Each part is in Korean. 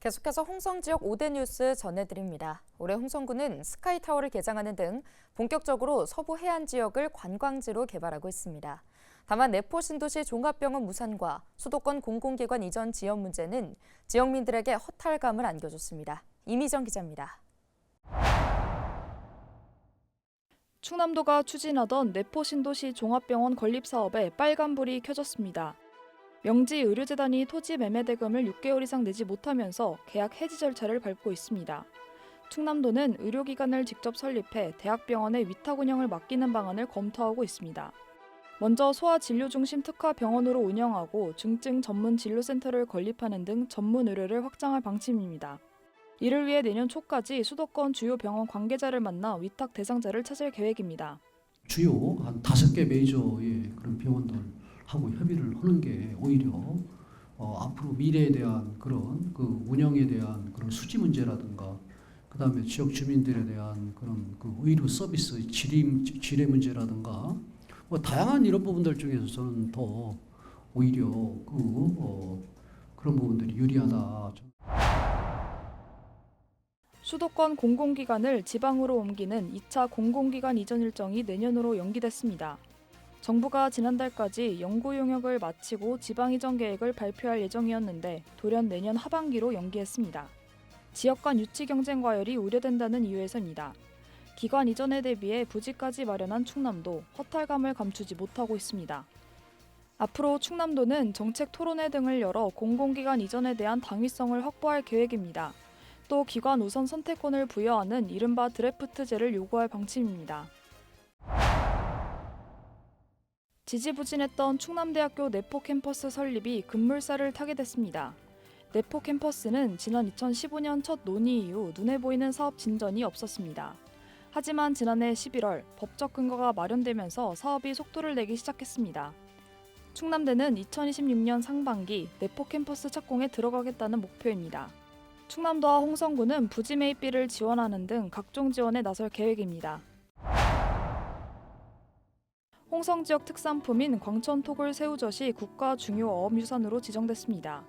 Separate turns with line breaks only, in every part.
계속해서 홍성 지역 5대 뉴스 전해드립니다. 올해 홍성구는 스카이타워를 개장하는 등 본격적으로 서부 해안 지역을 관광지로 개발하고 있습니다. 다만 내포 신도시 종합병원 무산과 수도권 공공기관 이전 지연 문제는 지역민들에게 허탈감을 안겨줬습니다. 이미정 기자입니다.
충남도가 추진하던 내포 신도시 종합병원 건립 사업에 빨간불이 켜졌습니다. 명지의료재단이 토지 매매 대금을 6개월 이상 내지 못하면서 계약 해지 절차를 밟고 있습니다. 충남도는 의료기관을 직접 설립해 대학병원의 위탁 운영을 맡기는 방안을 검토하고 있습니다. 먼저 소아진료중심 특화병원으로 운영하고 중증 전문 진료센터를 건립하는 등 전문 의료를 확장할 방침입니다. 이를 위해 내년 초까지 수도권 주요 병원 관계자를 만나 위탁 대상자를 찾을 계획입니다.
주요 한 5개 메이저의 그런 병원들하고 협의를 하는 게 오히려 앞으로 미래에 대한 그런 그 운영에 대한 그런 수지 문제라든가 그다음에 지역 주민들에 대한 그런 그 의료 서비스 질의 문제라든가 뭐 다양한 이런 부분들 중에서 저는 더 오히려 그런 부분들이 유리하다.
수도권 공공기관을 지방으로 옮기는 2차 공공기관 이전 일정이 내년으로 연기됐습니다. 정부가 지난달까지 연구 용역을 마치고 지방 이전 계획을 발표할 예정이었는데 돌연 내년 하반기로 연기했습니다. 지역 간 유치 경쟁 과열이 우려된다는 이유에서입니다. 기관 이전에 대비해 부지까지 마련한 충남도 허탈감을 감추지 못하고 있습니다. 앞으로 충남도는 정책 토론회 등을 열어 공공기관 이전에 대한 당위성을 확보할 계획입니다. 또 기관 우선 선택권을 부여하는 이른바 드래프트제를 요구할 방침입니다. 지지부진했던 충남대학교 내포 캠퍼스 설립이 급물살을 타게 됐습니다. 내포 캠퍼스는 지난 2015년 첫 논의 이후 눈에 보이는 사업 진전이 없었습니다. 하지만 지난해 11월 법적 근거가 마련되면서 사업이 속도를 내기 시작했습니다. 충남대는 2026년 상반기 내포 캠퍼스 착공에 들어가겠다는 목표입니다. 충남도와 홍성구는 부지 매입비를 지원하는 등 각종 지원에 나설 계획입니다. 홍성 지역 특산품인 광천토굴 새우젓이 국가 중요 어업유산으로 지정됐습니다.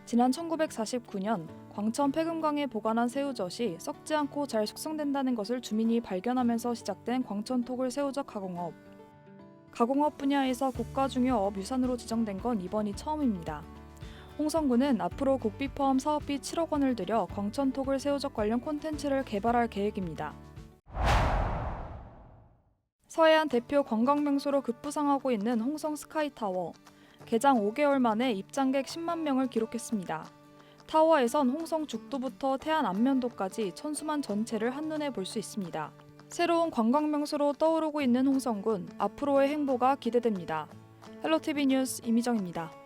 지난 1949년 광천 폐금강에 보관한 새우젓이 썩지 않고 잘 숙성된다는 것을 주민이 발견하면서 시작된 광천토굴 새우젓 가공업. 가공업 분야에서 국가 중요 어업유산으로 지정된 건 이번이 처음입니다. 홍성구는 앞으로 국비 포함 사업비 7억 원을 들여 광천토굴 새우젓 관련 콘텐츠를 개발할 계획입니다. 서해안 대표 관광명소로 급부상하고 있는 홍성 스카이타워. 개장 5개월 만에 입장객 10만 명을 기록했습니다. 타워에선 홍성 죽도부터 태안 안면도까지 천수만 전체를 한눈에 볼 수 있습니다. 새로운 관광명소로 떠오르고 있는 홍성군, 앞으로의 행보가 기대됩니다. 헬로티비 뉴스 이미정입니다.